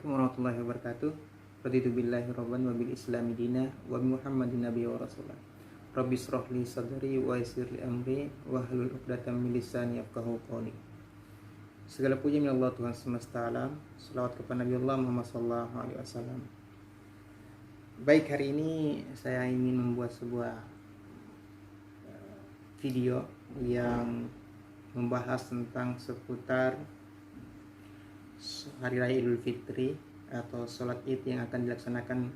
Assalamualaikum warahmatullahi wabarakatuh. Raditu billahi rabban wa bil islami dina wa bi Muhammadin nabiyya wa rasulah. Rabbi shrah li sadri wa yassir li amri wa hlul 'uqdatam min lisani yafqahu qawli. Segala puji milik Allah Tuhan semesta alam. Selawat kepada Nabi Allah Muhammad sallallahu alaihi wasallam. Baik, hari ini saya ingin membuat sebuah video yang membahas tentang seputar Hari Raya Idul Fitri atau sholat Id yang akan dilaksanakan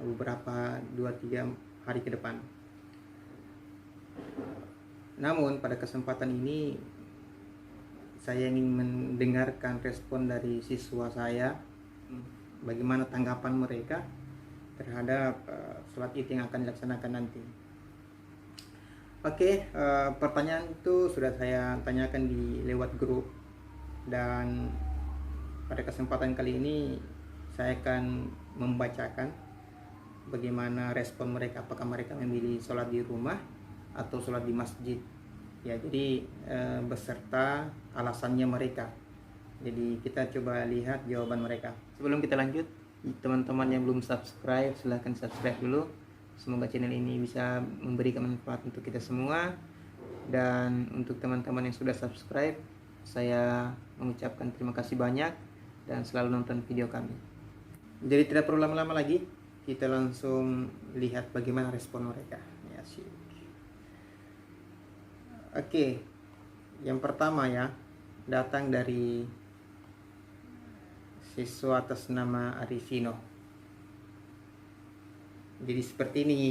beberapa 2-3 hari ke depan. Namun pada kesempatan ini saya ingin mendengarkan respon dari siswa saya, bagaimana tanggapan mereka terhadap sholat Id yang akan dilaksanakan nanti. Oke, pertanyaan itu sudah saya tanyakan di lewat grup, dan pada kesempatan kali ini saya akan membacakan bagaimana respon mereka, apakah mereka memilih sholat di rumah atau sholat di masjid. Ya, jadi beserta alasannya mereka. Jadi kita coba lihat jawaban mereka. Sebelum kita lanjut, teman-teman yang belum subscribe, silahkan subscribe dulu. Semoga channel ini bisa memberikan manfaat untuk kita semua. Dan untuk teman-teman yang sudah subscribe, saya mengucapkan terima kasih banyak dan selalu nonton video kami. Jadi tidak perlu lama-lama lagi, kita langsung lihat bagaimana respon mereka. Ya, sih. Oke, yang pertama ya, datang dari siswa atas nama Arifino. Jadi seperti ini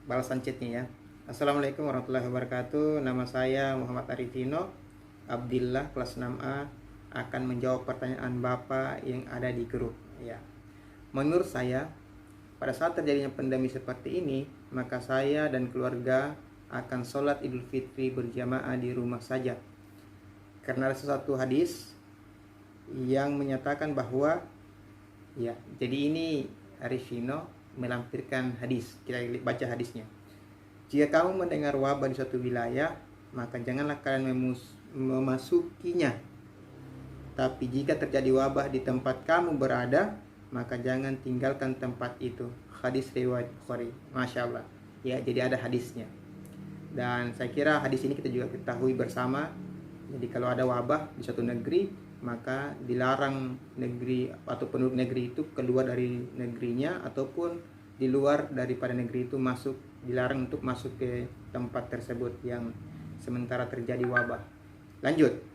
balasan chatnya ya. Assalamualaikum warahmatullahi wabarakatuh. Nama saya Muhammad Arifino Abdillah, kelas 6A, akan menjawab pertanyaan Bapak yang ada di grup. Ya. Menurut saya, pada saat terjadinya pandemi seperti ini, maka saya dan keluarga akan sholat Idul Fitri berjamaah di rumah saja. Karena ada sesuatu hadis yang menyatakan bahwa, ya, jadi ini Arifino melampirkan hadis. Kita baca hadisnya. Jika kamu mendengar wabah di suatu wilayah, maka janganlah kalian memasukinya. Tapi jika terjadi wabah di tempat kamu berada, maka jangan tinggalkan tempat itu. Hadis riwayat Bukhari. Masya Allah. Ya, jadi ada hadisnya. Dan saya kira hadis ini kita juga ketahui bersama. Jadi kalau ada wabah di suatu negeri, maka dilarang negeri atau penduduk negeri itu keluar dari negerinya, ataupun di luar daripada negeri itu masuk, dilarang untuk masuk ke tempat tersebut yang sementara terjadi wabah. Lanjut.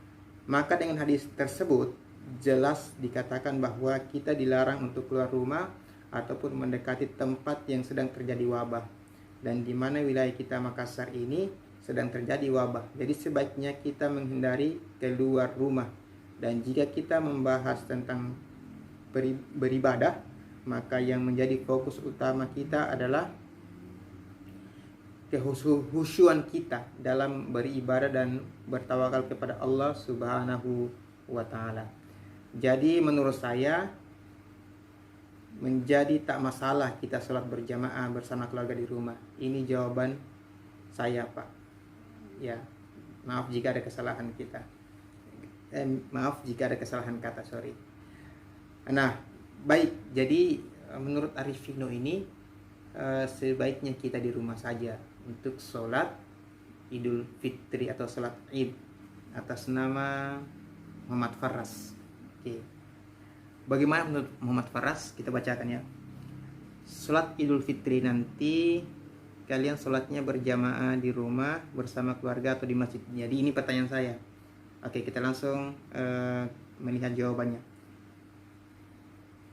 Maka dengan hadis tersebut jelas dikatakan bahwa kita dilarang untuk keluar rumah ataupun mendekati tempat yang sedang terjadi wabah. Dan di mana wilayah kita Makassar ini sedang terjadi wabah. Jadi sebaiknya kita menghindari keluar rumah. Dan jika kita membahas tentang beribadah, maka yang menjadi fokus utama kita adalah kehusuan kita dalam beribadah dan bertawakal kepada Allah Subhanahu wa ta'ala. Jadi menurut saya menjadi tak masalah kita sholat berjamaah bersama keluarga di rumah. Ini jawaban saya, Pak. Ya, maaf jika ada kesalahan kita. Maaf jika ada kesalahan kata, sorry. Nah, baik. Jadi menurut Arifino ini sebaiknya kita di rumah saja untuk sholat Idul Fitri atau sholat Id atas nama Muhammad Faras. Oke. Bagaimana menurut Muhammad Faras? Kita bacakan ya. Sholat Idul Fitri nanti kalian sholatnya berjamaah di rumah bersama keluarga atau di masjid? Jadi ini pertanyaan saya. Oke, kita langsung melihat jawabannya.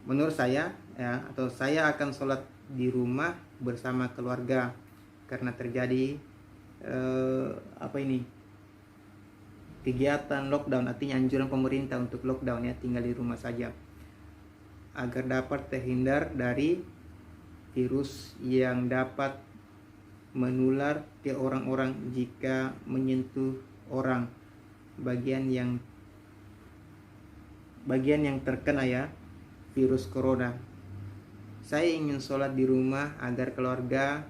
Menurut saya ya, atau saya akan sholat di rumah bersama keluarga karena terjadi kegiatan lockdown, artinya anjuran pemerintah untuk lockdown ya, tinggal di rumah saja agar dapat terhindar dari virus yang dapat menular ke orang-orang jika menyentuh orang bagian yang terkena ya virus corona. Saya ingin sholat di rumah agar keluarga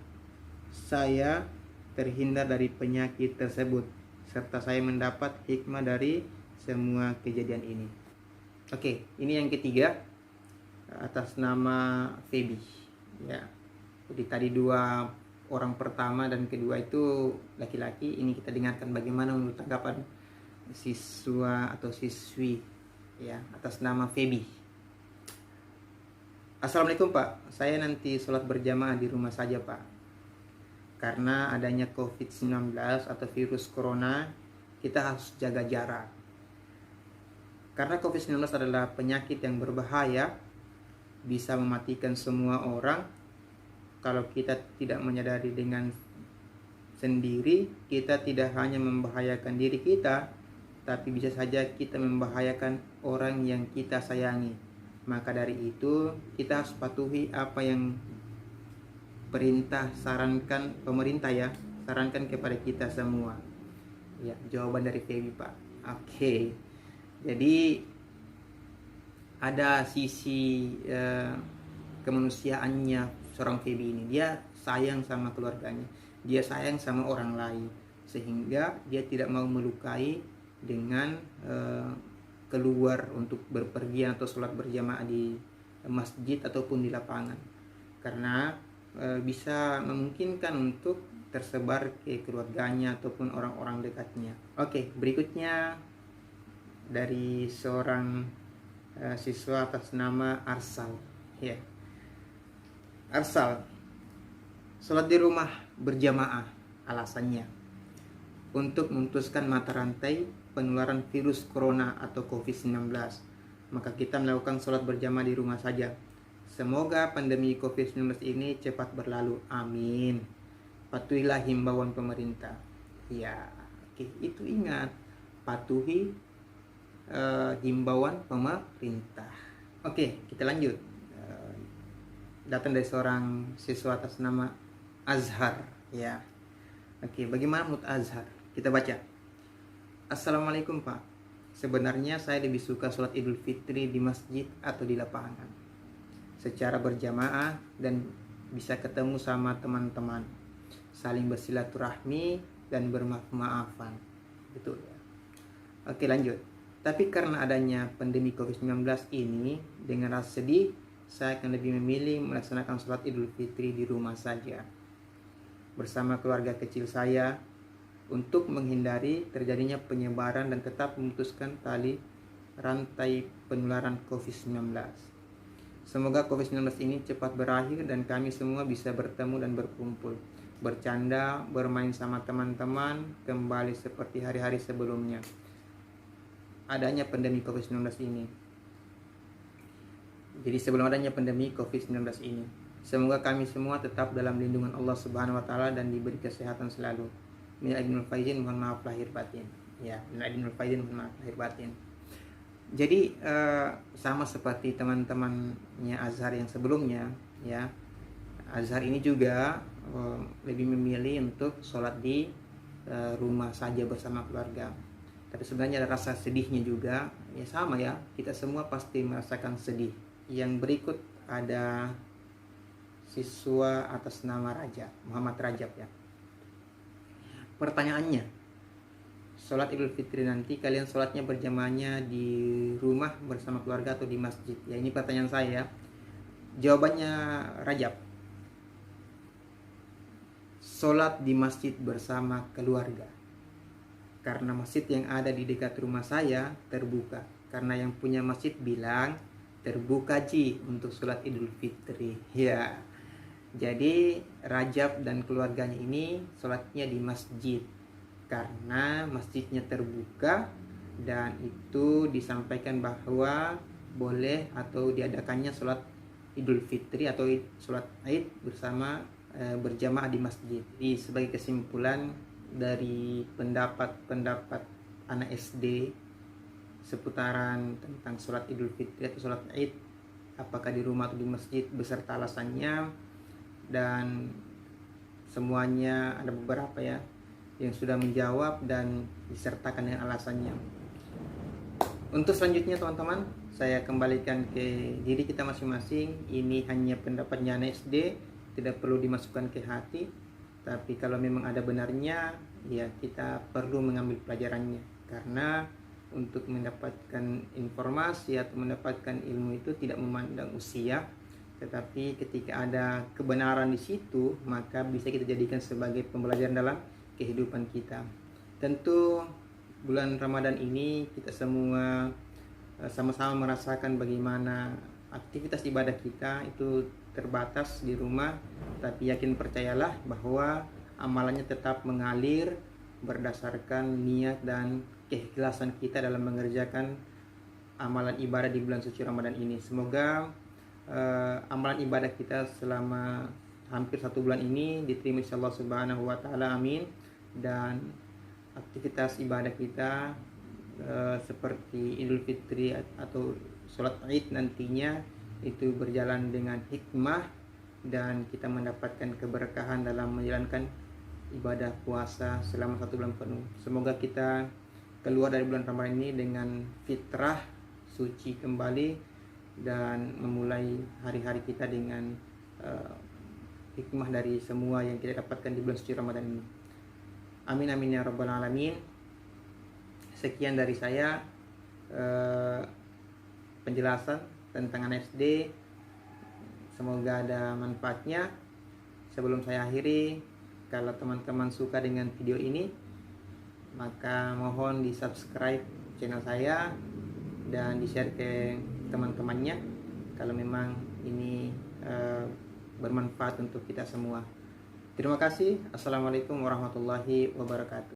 saya terhindar dari penyakit tersebut, serta saya mendapat hikmah dari semua kejadian ini. Oke, ini yang ketiga atas nama Feby. Ya, jadi tadi dua orang pertama dan kedua itu laki-laki. Ini kita dengarkan bagaimana menurut tanggapan siswa atau siswi ya atas nama Feby. Assalamualaikum Pak, saya nanti sholat berjamaah di rumah saja Pak. Karena adanya COVID-19 atau virus corona, kita harus jaga jarak. Karena COVID-19 adalah penyakit yang berbahaya, bisa mematikan semua orang. Kalau kita tidak menyadari dengan sendiri, kita tidak hanya membahayakan diri kita, tapi bisa saja kita membahayakan orang yang kita sayangi. Maka dari itu kita harus patuhi apa yang sarankan pemerintah ya, sarankan kepada kita semua. Ya, jawaban dari Feby Pak. Oke. Jadi ada sisi kemanusiaannya seorang Feby ini. Dia sayang sama keluarganya, dia sayang sama orang lain, sehingga dia tidak mau melukai dengan keluar untuk berpergian atau sholat berjamaah di masjid ataupun di lapangan, karena bisa memungkinkan untuk tersebar ke keluarganya ataupun orang-orang dekatnya. Oke, berikutnya dari seorang siswa atas nama Arsal. Ya, Arsal, sholat di rumah berjamaah alasannya untuk memutuskan mata rantai penularan virus corona atau COVID-19. Maka kita melakukan sholat berjamaah di rumah saja. Semoga pandemi COVID-19 ini cepat berlalu. Amin. Patuhilah himbauan pemerintah. Ya, oke, itu ingat. Patuhi himbauan pemerintah. Oke, kita lanjut. Datang dari seorang siswa atas nama Azhar. Ya. Oke, bagaimana menurut Azhar? Kita baca. Assalamualaikum Pak, sebenarnya saya lebih suka sholat Idul Fitri di masjid atau di lapangan secara berjamaah dan bisa ketemu sama teman-teman, saling bersilaturahmi dan bermaaf-maafan. Betul ya. Oke, lanjut. Tapi karena adanya pandemi COVID-19 ini, dengan rasa sedih, saya akan lebih memilih melaksanakan sholat Idul Fitri di rumah saja bersama keluarga kecil saya, untuk menghindari terjadinya penyebaran dan tetap memutuskan tali rantai penularan COVID-19. Semoga COVID-19 ini cepat berakhir dan kami semua bisa bertemu dan berkumpul, bercanda, bermain sama teman-teman, kembali seperti hari-hari sebelumnya adanya pandemi COVID-19 ini. Jadi sebelum adanya pandemi COVID-19 ini, semoga kami semua tetap dalam lindungan Allah Subhanahu wa taala dan diberi kesehatan selalu. Minal aidin wal faizin, mohon maaf lahir batin. Ya, minal aidin wal faizin, mohon maaf lahir batin. Jadi sama seperti teman-temannya Azhar yang sebelumnya, ya. Azhar ini juga lebih memilih untuk sholat di rumah saja bersama keluarga. Tapi sebenarnya ada rasa sedihnya juga, ya sama ya. Kita semua pasti merasakan sedih. Yang berikut ada siswa atas nama Rajab, Muhammad Rajab ya. Pertanyaannya, sholat Idul Fitri nanti kalian sholatnya berjamaahnya di rumah bersama keluarga atau di masjid? Ya, ini pertanyaan saya. Jawabannya Rajab, sholat di masjid bersama keluarga. Karena masjid yang ada di dekat rumah saya terbuka. Karena yang punya masjid bilang terbuka Ji untuk sholat Idul Fitri. Ya. Jadi Rajab dan keluarganya ini sholatnya di masjid karena masjidnya terbuka, dan itu disampaikan bahwa boleh atau diadakannya sholat Idul Fitri atau sholat Id bersama berjamaah di masjid. Jadi sebagai kesimpulan dari pendapat anak SD seputaran tentang sholat Idul Fitri atau sholat Id, apakah di rumah atau di masjid, beserta alasannya, dan semuanya ada beberapa ya yang sudah menjawab dan disertakan dengan alasannya. Untuk selanjutnya teman-teman, saya kembalikan ke diri kita masing-masing. Ini hanya pendapatnya anak SD, tidak perlu dimasukkan ke hati. Tapi kalau memang ada benarnya, ya kita perlu mengambil pelajarannya, karena untuk mendapatkan informasi atau mendapatkan ilmu itu tidak memandang usia, tetapi ketika ada kebenaran di situ, maka bisa kita jadikan sebagai pembelajaran dalam kehidupan kita. Tentu bulan Ramadan ini kita semua sama-sama merasakan bagaimana aktivitas ibadah kita itu terbatas di rumah, tapi yakin percayalah bahwa amalannya tetap mengalir berdasarkan niat dan keikhlasan kita dalam mengerjakan amalan ibadah di bulan suci Ramadan ini. Semoga amalan ibadah kita selama hampir 1 bulan ini diterima insya Allah subhanahu wa ta'ala, amin. Dan aktivitas ibadah kita seperti Idul Fitri atau sholat Id nantinya itu berjalan dengan hikmah dan kita mendapatkan keberkahan dalam menjalankan ibadah puasa selama 1 bulan penuh. Semoga kita keluar dari bulan Ramadan ini dengan fitrah suci kembali dan memulai hari-hari kita dengan hikmah dari semua yang kita dapatkan di bulan suci Ramadan ini. Amin amin ya rabbal alamin. Sekian dari saya penjelasan tentang ANSD. Semoga ada manfaatnya. Sebelum saya akhiri, kalau teman-teman suka dengan video ini, maka mohon di subscribe channel saya dan di share ke teman-temannya kalau memang ini bermanfaat untuk kita semua. Terima kasih. Assalamualaikum warahmatullahi wabarakatuh.